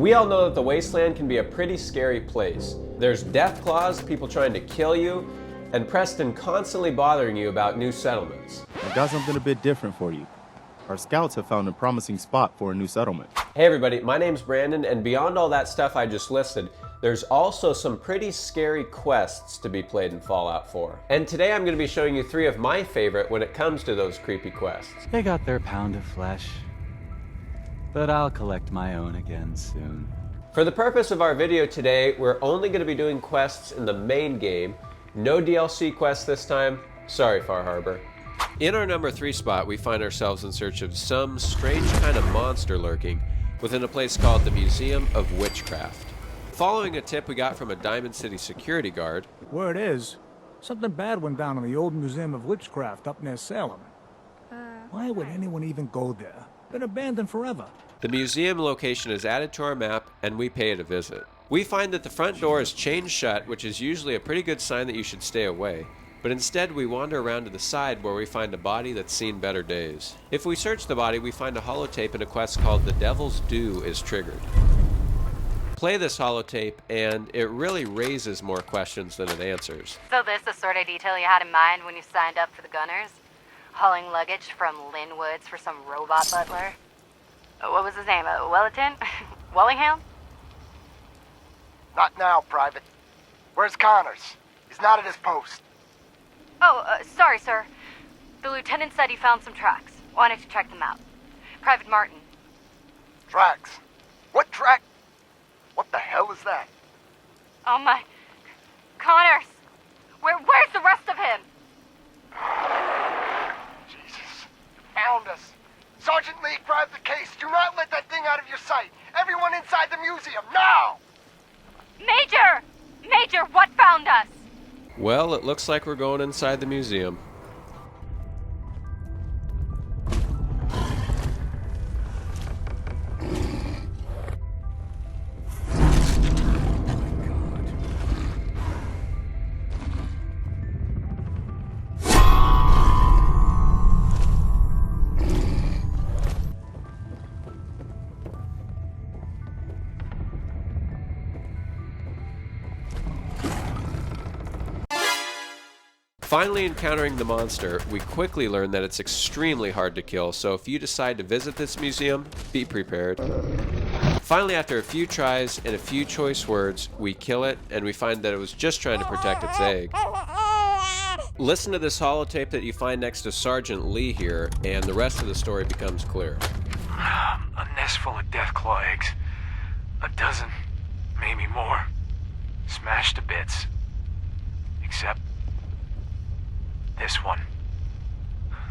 We all know that the wasteland can be a pretty scary place. There's death claws, people trying to kill you, and Preston constantly bothering you about new settlements. I got something a bit different for you. Our scouts have found a promising spot for a new settlement. Hey everybody, my name's Brandon, and beyond all that stuff I just listed, there's also some pretty scary quests to be played in Fallout 4. And today I'm going to be showing you 3 of my favorite when it comes to those creepy quests. They got their pound of flesh, but I'll collect my own again soon. For the purpose of our video today, we're only going to be doing quests in the main game. No DLC quests this time. Sorry, Far Harbor. In our number 3 spot, we find ourselves in search of some strange kind of monster lurking within a place called the Museum of Witchcraft. Following a tip we got from a Diamond City security guard, Word is, something bad went down in the old Museum of Witchcraft up near Salem. Why would anyone even go there? Been abandoned forever. the museum location is added to our map and we pay it a visit. We find that the front door is chained shut, which is usually a pretty good sign that you should stay away. But instead we wander around to the side where we find a body that's seen better days. If we search the body, we find a holotape and a quest called The Devil's Due is triggered. Play this holotape and it really raises more questions than it answers. So this the sort of detail you had in mind when you signed up for the Gunners? Hauling luggage from Linwoods for some robot butler? What was his name? Wellerton? Wellingham? Not now, Private. Where's Connors? He's not at his post. Oh, sorry, sir. The lieutenant said he found some tracks. Wanted to check them out. Private Martin. Tracks? What track? What the hell is that? Oh my... Connors! Where's the rest of him? Jesus. Found us. Sergeant Lee, grab the case. Do not let that thing out of your sight. Everyone inside the museum, now! Major, what found us? Well, it looks like we're going inside the museum. Finally encountering the monster, we quickly learn that it's extremely hard to kill, so if you decide to visit this museum, be prepared. Finally, after a few tries and a few choice words, we kill it, and we find that it was just trying to protect its egg. Listen to this holotape that you find next to Sergeant Lee here, and the rest of the story becomes clear. A nest full of deathclaw eggs. A dozen, maybe more. Smashed to bits. Except this one.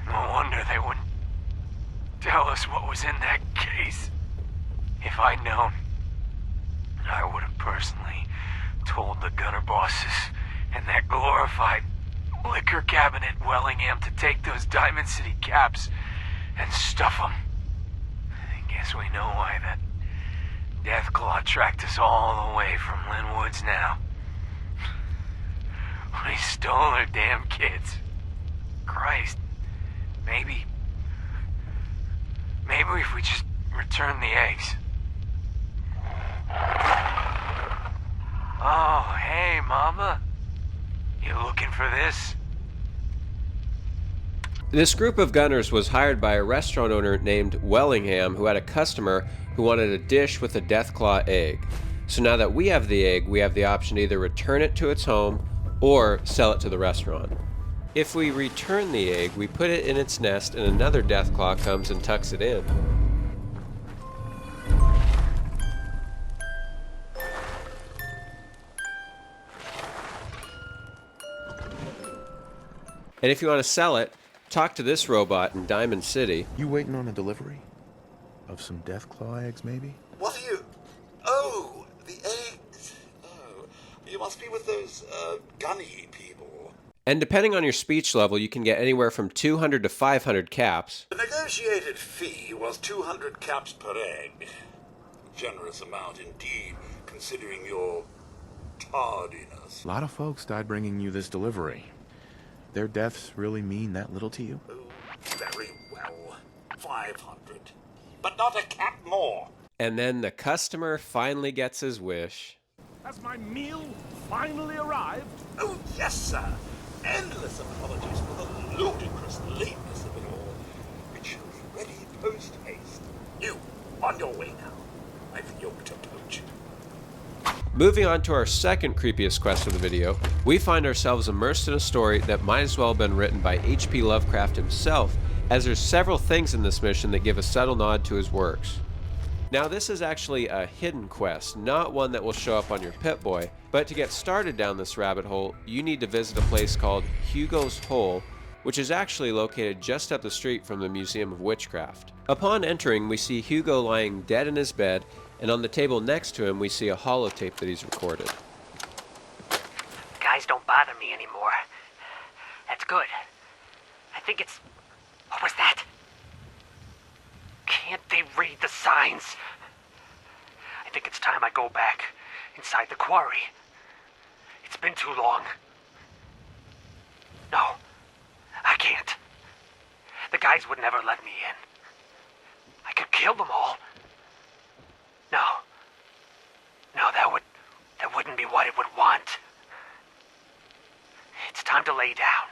No wonder they wouldn't tell us what was in that case. If I'd known, I would have personally told the gunner bosses and that glorified liquor cabinet Wellingham to take those Diamond City caps and stuff them. I guess we know why that Deathclaw tracked us all the way from Linwoods now. We stole their damn kids. Christ, maybe if we just return the eggs. Oh, hey, Mama. You looking for this? This group of gunners was hired by a restaurant owner named Wellingham who had a customer who wanted a dish with a Deathclaw egg. So now that we have the egg, we have the option to either return it to its home or sell it to the restaurant. If we return the egg, we put it in its nest and another Deathclaw comes and tucks it in. And if you want to sell it, talk to this robot in Diamond City. You waiting on a delivery? Of some Deathclaw eggs, maybe? What are you... Oh, the eggs. Oh, you must be with those, gunny people. And depending on your speech level, you can get anywhere from 200 to 500 caps. The negotiated fee was 200 caps per egg. Generous amount indeed, considering your tardiness. A lot of folks died bringing you this delivery. Their deaths really mean that little to you? Oh, very well. 500. But not a cap more. And then the customer finally gets his wish. Has my meal finally arrived? Oh, yes, sir. Endless apologies for the ludicrous lateness of it all. It shows ready post-haste. You, on your way now. I've yoked a poach. Moving on to our second creepiest quest of the video, we find ourselves immersed in a story that might as well have been written by H.P. Lovecraft himself, as there's several things in this mission that give a subtle nod to his works. Now this is actually a hidden quest, not one that will show up on your Pip-Boy, but to get started down this rabbit hole, you need to visit a place called Hugos Hole, which is actually located just up the street from the Museum of Witchcraft. Upon entering, we see Hugo lying dead in his bed, and on the table next to him we see a holotape that he's recorded. Guys don't bother me anymore. That's good. I think it's... What was that? Can't they read the signs? I think it's time I go back inside the quarry. It's been too long. No, I can't. The guys would never let me in. I could kill them all. No, that wouldn't be what it would want. It's time to lay down.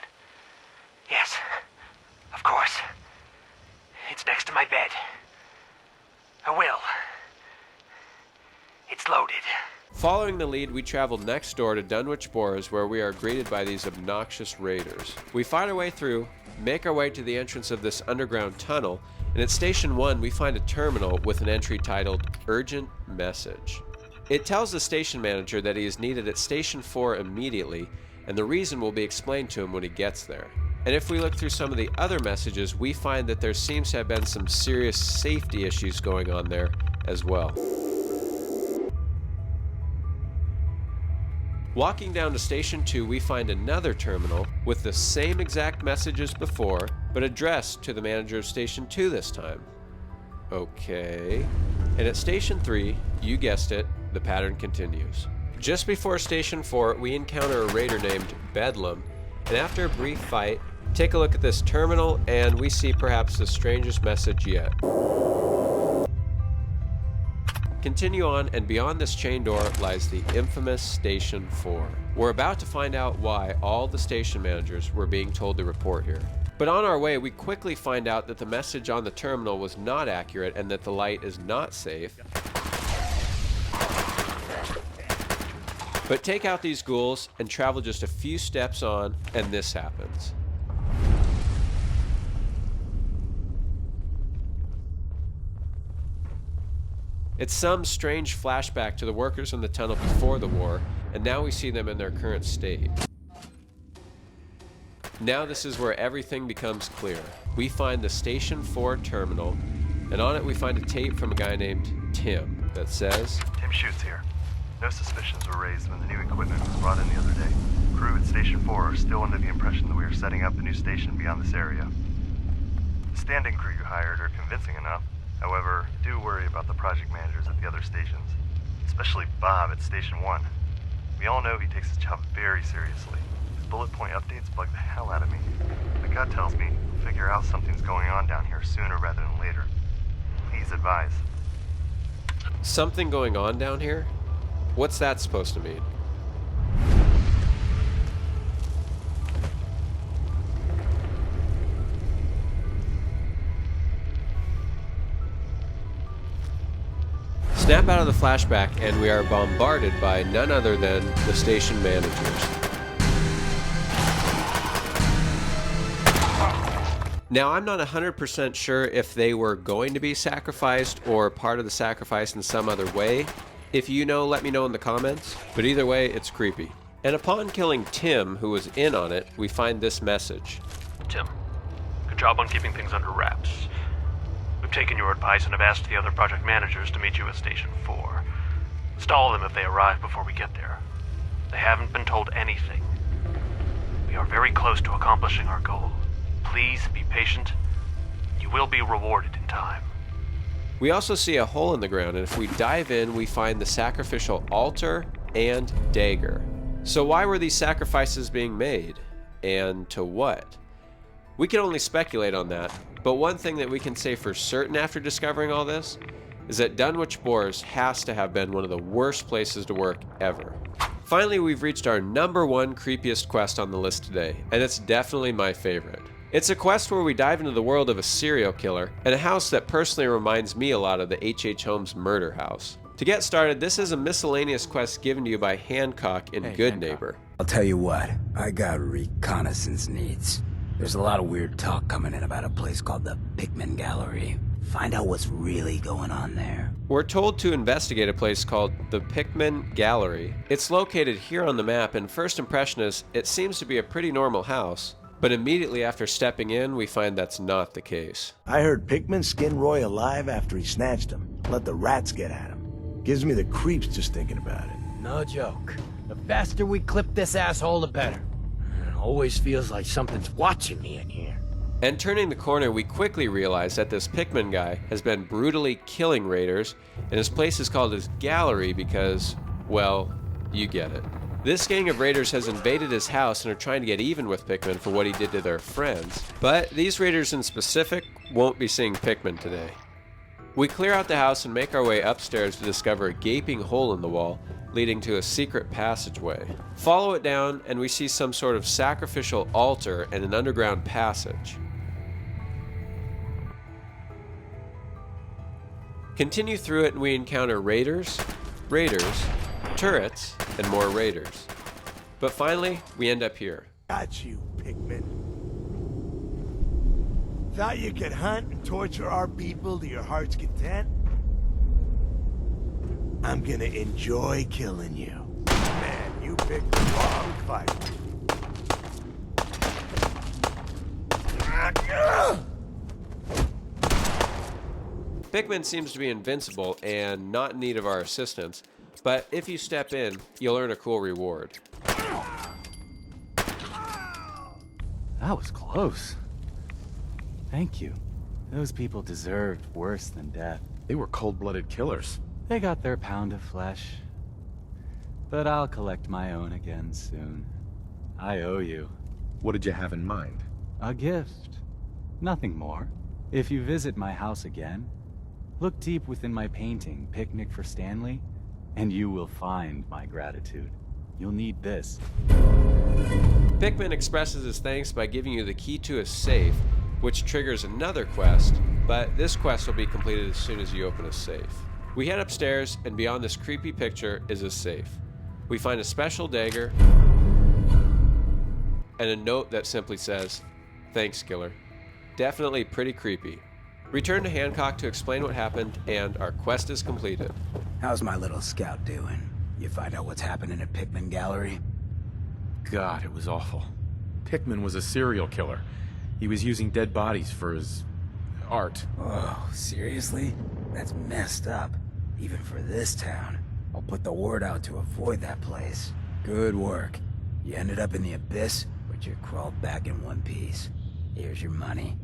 Yes, of course. It's next to my bed. I will. It's loaded. Following the lead, we travel next door to Dunwich Bors, where we are greeted by these obnoxious raiders. We find our way through, make our way to the entrance of this underground tunnel, and at Station 1 we find a terminal with an entry titled Urgent Message. It tells the station manager that he is needed at Station 4 immediately, and the reason will be explained to him when he gets there. And if we look through some of the other messages, we find that there seems to have been some serious safety issues going on there as well. Walking down to Station 2, we find another terminal with the same exact message as before, but addressed to the manager of Station 2 this time. Okay. And at Station 3, you guessed it, the pattern continues. Just before Station 4, we encounter a raider named Bedlam, and after a brief fight, take a look at this terminal and we see perhaps the strangest message yet. Continue on, and beyond this chain door lies the infamous Station 4. We're about to find out why all the station managers were being told to report here. But on our way, we quickly find out that the message on the terminal was not accurate and that the light is not safe. But take out these ghouls and travel just a few steps on, and this happens. It's some strange flashback to the workers in the tunnel before the war, and now we see them in their current state. Now this is where everything becomes clear. We find the Station 4 terminal, and on it we find a tape from a guy named Tim that says, Tim Shoots here. No suspicions were raised when the new equipment was brought in the other day. Crew at Station 4 are still under the impression that we are setting up a new station beyond this area. The standing crew you hired are convincing enough. However, I do worry about the project managers at the other stations, especially Bob at Station 1. We all know he takes his job very seriously. His bullet point updates bug the hell out of me. My gut tells me we'll figure out something's going on down here sooner rather than later. Please advise. Something going on down here? What's that supposed to mean? Snap out of the flashback and we are bombarded by none other than the station managers. Now, I'm not 100% sure if they were going to be sacrificed or part of the sacrifice in some other way. If you know, let me know in the comments. But either way, it's creepy. And upon killing Tim, who was in on it, we find this message. Tim, good job on keeping things under wraps. We've taken your advice and have asked the other project managers to meet you at Station 4. Stall them if they arrive before we get there. They haven't been told anything. We are very close to accomplishing our goal. Please be patient. You will be rewarded in time. We also see a hole in the ground, and if we dive in, we find the sacrificial altar and dagger. So why were these sacrifices being made? And to what? We can only speculate on that, but one thing that we can say for certain after discovering all this is that Dunwich Boars has to have been one of the worst places to work ever. Finally, we've reached our #1 creepiest quest on the list today, and it's definitely my favorite. It's a quest where we dive into the world of a serial killer and a house that personally reminds me a lot of the H.H. Holmes murder house. To get started, this is a miscellaneous quest given to you by Hancock in Good Neighbor. I'll tell you what, I got reconnaissance needs. There's a lot of weird talk coming in about a place called the Pikman Gallery. Find out what's really going on there. We're told to investigate a place called the Pikman Gallery. It's located here on the map, and first impression is it seems to be a pretty normal house, but immediately after stepping in, we find that's not the case. I heard Pickman skinned Roy alive after he snatched him. Let the rats get at him. Gives me the creeps just thinking about it. No joke. The faster we clip this asshole, the better. It always feels like something's watching me in here. And turning the corner, we quickly realize that this Pickman guy has been brutally killing raiders, and his place is called his gallery because, well, you get it. This gang of raiders has invaded his house and are trying to get even with Pickman for what he did to their friends. But these raiders in specific won't be seeing Pickman today. We clear out the house and make our way upstairs to discover a gaping hole in the wall leading to a secret passageway. Follow it down and we see some sort of sacrificial altar and an underground passage. Continue through it and we encounter raiders, turrets, and more raiders. But finally, we end up here. Got you, Pickman. Thought you could hunt and torture our people to your heart's content? I'm gonna enjoy killing you. Man, you picked the wrong fight. Pickman seems to be invincible and not in need of our assistance, but if you step in, you'll earn a cool reward. That was close. Thank you. Those people deserved worse than death. They were cold-blooded killers. They got their pound of flesh. But I'll collect my own again soon. I owe you. What did you have in mind? A gift. Nothing more. If you visit my house again, look deep within my painting, Picnic for Stanley, and you will find my gratitude. You'll need this. Pickman expresses his thanks by giving you the key to his safe, which triggers another quest, but this quest will be completed as soon as you open a safe. We head upstairs, and beyond this creepy picture is a safe. We find a special dagger, and a note that simply says, "Thanks, killer." Definitely pretty creepy. Return to Hancock to explain what happened, and our quest is completed. How's my little scout doing? You find out what's happening at Pikman Gallery? God, it was awful. Pickman was a serial killer. He was using dead bodies for his art. Oh, seriously? That's messed up. Even for this town. I'll put the word out to avoid that place. Good work. You ended up in the abyss, but you crawled back in one piece. Here's your money.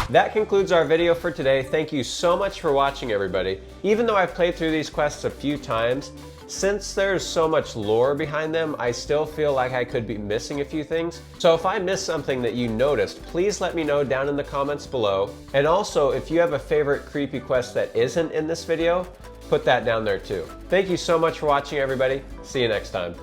That concludes our video for today. Thank you so much for watching, everybody. Even though I've played through these quests a few times, since there's so much lore behind them, I still feel like I could be missing a few things. So if I missed something that you noticed, please let me know down in the comments below. And also, if you have a favorite creepy quest that isn't in this video, put that down there too. Thank you so much for watching, everybody. See you next time.